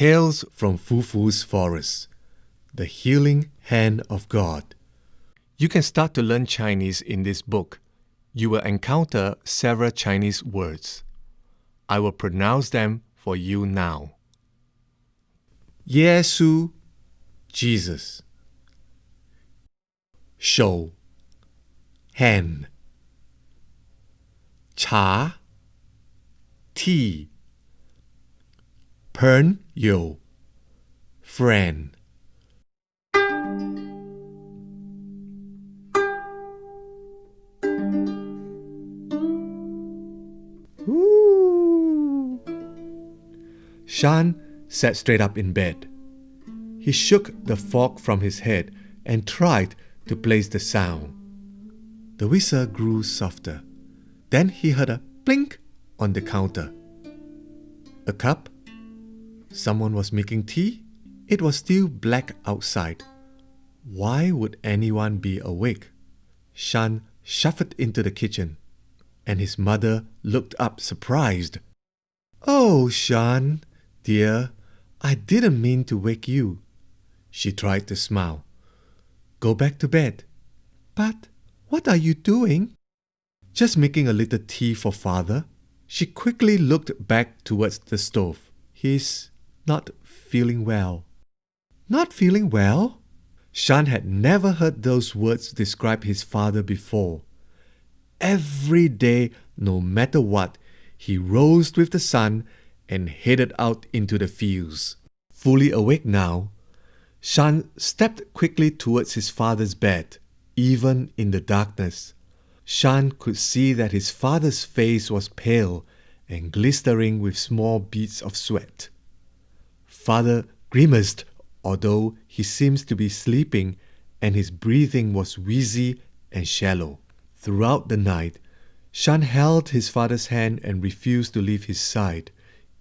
Tales from Fufu's Forest, The Healing Hand of God. You can start to learn Chinese in this book. You will encounter several Chinese words. I will pronounce them for you now. Yesu, Jesus. Shou, hand. Cha, tea. Pern yo, friend. Ooh. Shan sat straight up in bed. He shook the fog from his head and tried to place the sound. The whistle grew softer. Then he heard a blink on the counter. A cup? Someone was making tea? It was still black outside. Why would anyone be awake? Shan shuffled into the kitchen, and his mother looked up surprised. "Oh, Shan, dear, I didn't mean to wake you." She tried to smile. "Go back to bed." "But what are you doing?" "Just making a little tea for father." She quickly looked back towards the stove. "He's not feeling well." "Not feeling well?" Shan had never heard those words describe his father before. Every day, no matter what, he rose with the sun and headed out into the fields. Fully awake now, Shan stepped quickly towards his father's bed. Even in the darkness, Shan could see that his father's face was pale and glistering with small beads of sweat. Father grimaced, although he seemed to be sleeping, and his breathing was wheezy and shallow. Throughout the night, Shan held his father's hand and refused to leave his side,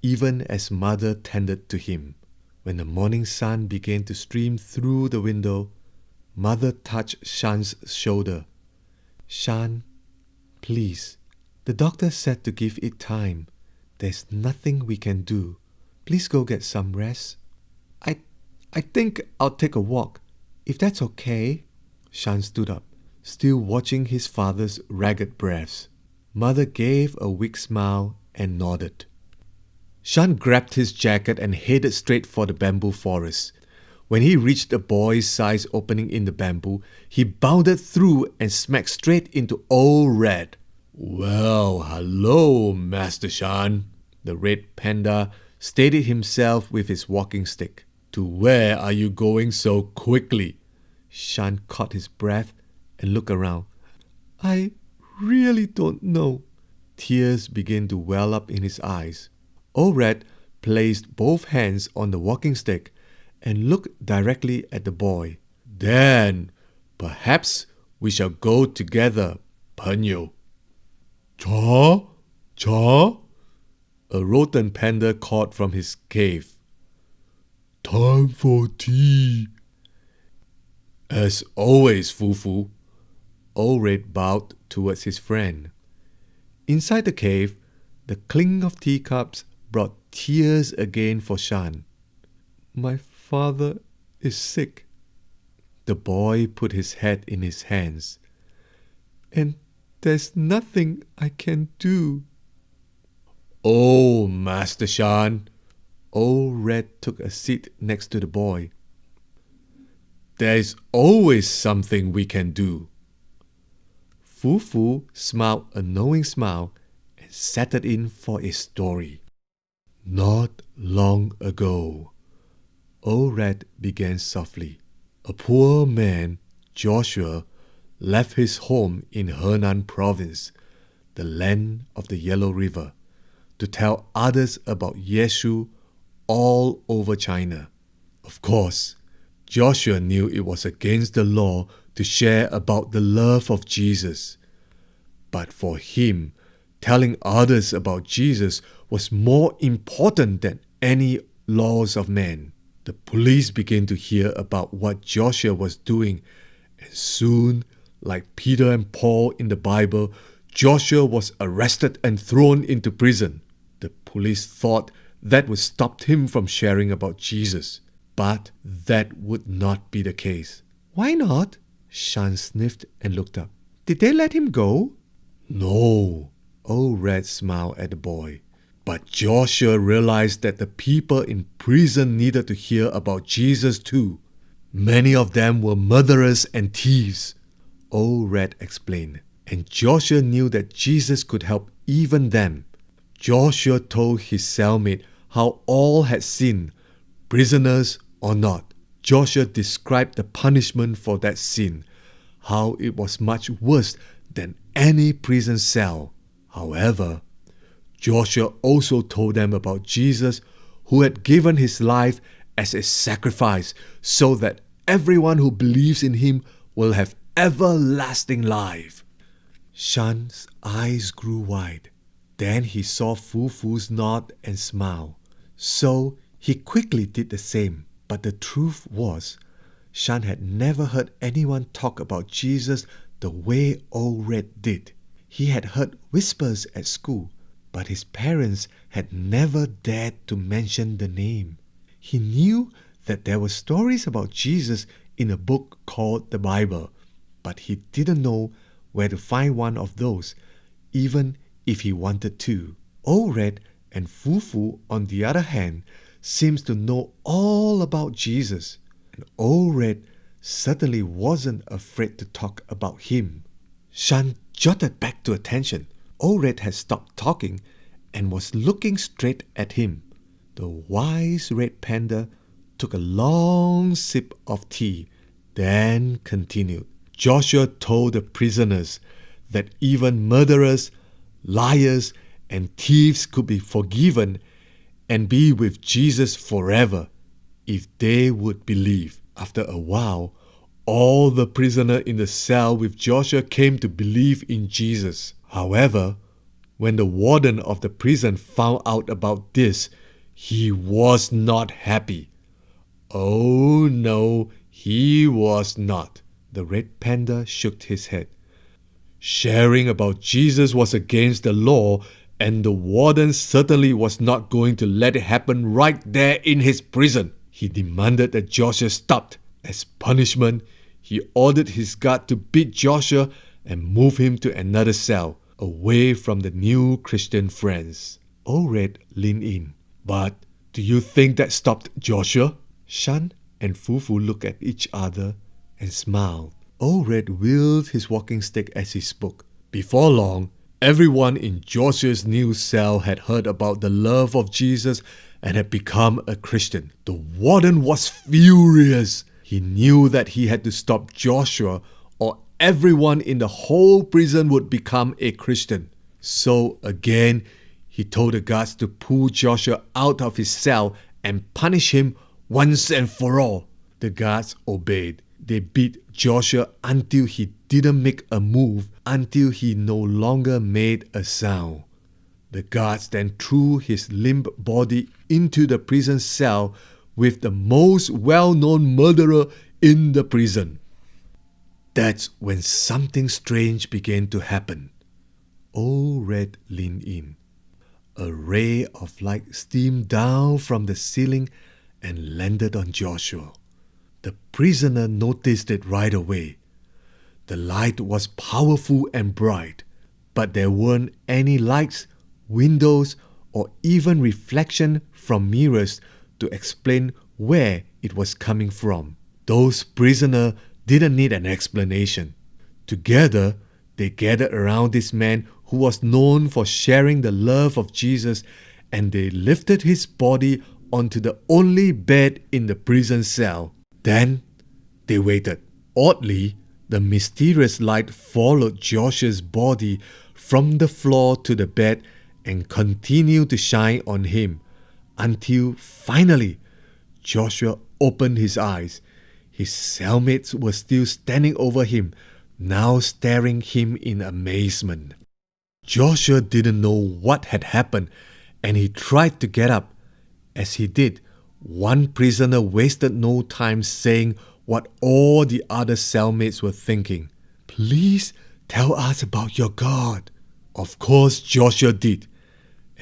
even as mother tended to him. When the morning sun began to stream through the window, mother touched Shan's shoulder. "Shan, please, the doctor said to give it time. There's nothing we can do. Please go get some rest." I think I'll take a walk, if that's okay." Shan stood up, still watching his father's ragged breaths. Mother gave a weak smile and nodded. Shan grabbed his jacket and headed straight for the bamboo forest. When he reached the boy-sized opening in the bamboo, he bounded through and smacked straight into Old Red. "Well, hello, Master Shan." The red panda steadied himself with his walking stick. "To where are you going so quickly?" Shan caught his breath and looked around. "I really don't know." Tears began to well up in his eyes. Old Red placed both hands on the walking stick and looked directly at the boy. "Then, perhaps we shall go together, Panyo." "Cha? Cha?" A rodent panda called from his cave. "Time for tea." "As always, Fufu." Old Red bowed towards his friend. Inside the cave, the clink of teacups brought tears again for Shan. "My father is sick." The boy put his head in his hands. "And there's nothing I can do." "Oh, Master Shan." Old Red took a seat next to the boy. "There's always something we can do." Fufu smiled a knowing smile and settled in for a story. "Not long ago," Old Red began softly, "a poor man, Joshua, left his home in Henan province, the land of the Yellow River, to tell others about Yesu all over China. Of course, Joshua knew it was against the law to share about the love of Jesus. But for him, telling others about Jesus was more important than any laws of man. The police began to hear about what Joshua was doing, and soon, like Peter and Paul in the Bible, Joshua was arrested and thrown into prison. The police thought that would stop him from sharing about Jesus. But that would not be the case. Why not? Shan sniffed and looked up. Did they let him go? No. Old Red smiled at the boy. But Joshua realized that the people in prison needed to hear about Jesus too. Many of them were murderers and thieves. Old Red explained. And Joshua knew that Jesus could help even them. Joshua told his cellmate how all had sinned, prisoners or not. Joshua described the punishment for that sin, how it was much worse than any prison cell. However, Joshua also told them about Jesus, who had given his life as a sacrifice so that everyone who believes in him will have everlasting life. Shan's eyes grew wide. Then he saw Fufu's nod and smile. So he quickly did the same. But the truth was, Shan had never heard anyone talk about Jesus the way Old Red did. He had heard whispers at school, but his parents had never dared to mention the name. He knew that there were stories about Jesus in a book called the Bible, but he didn't know where to find one of those, even if he wanted to. Old Red and Fufu, on the other hand, seems to know all about Jesus, and Old Red certainly wasn't afraid to talk about him. Shan jotted back to attention. Old Red had stopped talking and was looking straight at him. The wise red panda took a long sip of tea, then continued. Joshua told the prisoners that even murderers, liars, and thieves could be forgiven and be with Jesus forever if they would believe. After a while, all the prisoners in the cell with Joshua came to believe in Jesus. However, when the warden of the prison found out about this, he was not happy. Oh no, he was not. The red panda shook his head. Sharing about Jesus was against the law, and the warden certainly was not going to let it happen right there in his prison. He demanded that Joshua stopped. As punishment, he ordered his guard to beat Joshua and move him to another cell, away from the new Christian friends. Old Red leaned in. But do you think that stopped Joshua? Shan and Fufu looked at each other and smiled. Old Red wheeled his walking stick as he spoke. Before long, everyone in Joshua's new cell had heard about the love of Jesus and had become a Christian. The warden was furious. He knew that he had to stop Joshua or everyone in the whole prison would become a Christian. So again, he told the guards to pull Joshua out of his cell and punish him once and for all. The guards obeyed. They beat Joshua until he didn't make a move, until he no longer made a sound. The guards then threw his limp body into the prison cell with the most well-known murderer in the prison. That's when something strange began to happen. Old Red leaned in. A ray of light streamed down from the ceiling and landed on Joshua. The prisoner noticed it right away. The light was powerful and bright, but there weren't any lights, windows, or even reflection from mirrors to explain where it was coming from. Those prisoners didn't need an explanation. Together, they gathered around this man who was known for sharing the love of Jesus, and they lifted his body onto the only bed in the prison cell. Then they waited. Oddly, the mysterious light followed Joshua's body from the floor to the bed and continued to shine on him until finally Joshua opened his eyes. His cellmates were still standing over him, now staring him in amazement. Joshua didn't know what had happened, and he tried to get up. As he did, one prisoner wasted no time saying what all the other cellmates were thinking. Please tell us about your God. Of course Joshua did.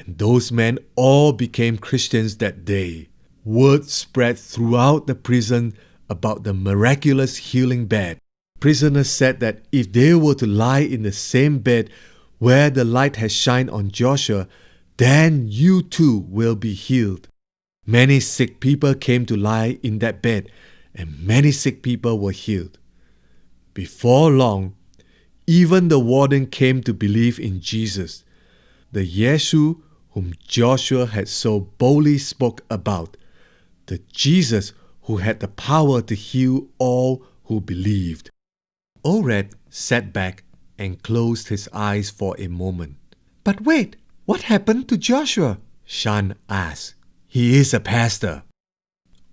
And those men all became Christians that day. Word spread throughout the prison about the miraculous healing bed. Prisoners said that if they were to lie in the same bed where the light has shined on Joshua, then you too will be healed. Many sick people came to lie in that bed, and many sick people were healed. Before long, even the warden came to believe in Jesus, the Yeshu whom Joshua had so boldly spoke about, the Jesus who had the power to heal all who believed. Orad sat back and closed his eyes for a moment. But wait, what happened to Joshua? Shan asked. He is a pastor.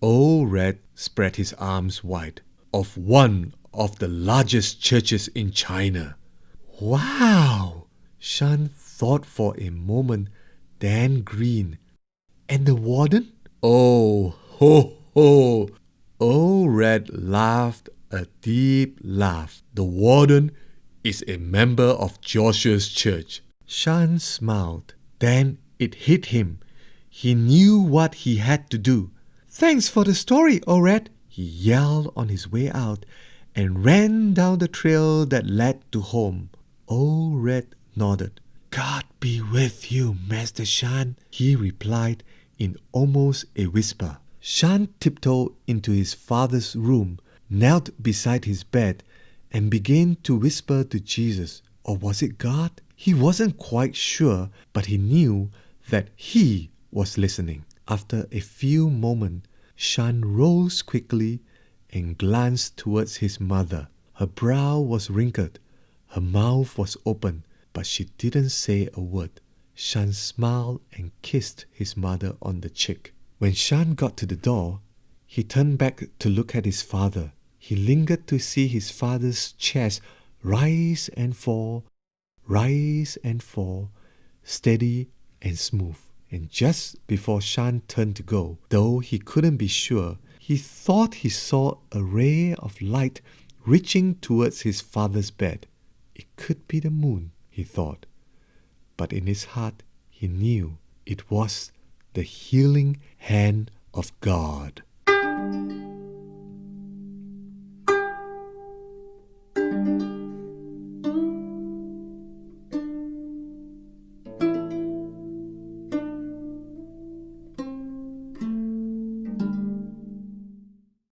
Orad spread his arms wide. Of one of the largest churches in China. Wow! Shan thought for a moment, then grinned. And the warden? Oh, ho, ho! Orad laughed a deep laugh. The warden is a member of Joshua's church. Shan smiled. Then it hit him. He knew what he had to do. Thanks for the story, Orad, he yelled on his way out and ran down the trail that led to home. Orad nodded. God be with you, Master Shan, he replied in almost a whisper. Shan tiptoed into his father's room, knelt beside his bed, and began to whisper to Jesus. Or was it God? He wasn't quite sure, but he knew that he was listening. After a few moments, Shan rose quickly and glanced towards his mother. Her brow was wrinkled, her mouth was open, but she didn't say a word. Shan smiled and kissed his mother on the cheek. When Shan got to the door, he turned back to look at his father. He lingered to see his father's chest rise and fall, steady and smooth. And just before Shan turned to go, though he couldn't be sure, he thought he saw a ray of light reaching towards his father's bed. It could be the moon, he thought. But in his heart, he knew it was the healing hand of God.